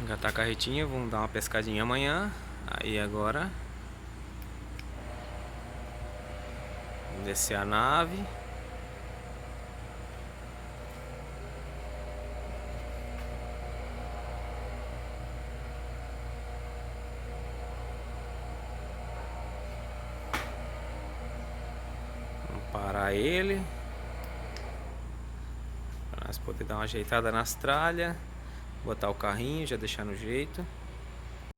Engatar a carretinha, vamos dar uma pescadinha amanhã. Aí agora vamos descer a nave. Vamos parar ele para nós poder dar uma ajeitada nas tralhas. Botar o carrinho, já deixar no jeito.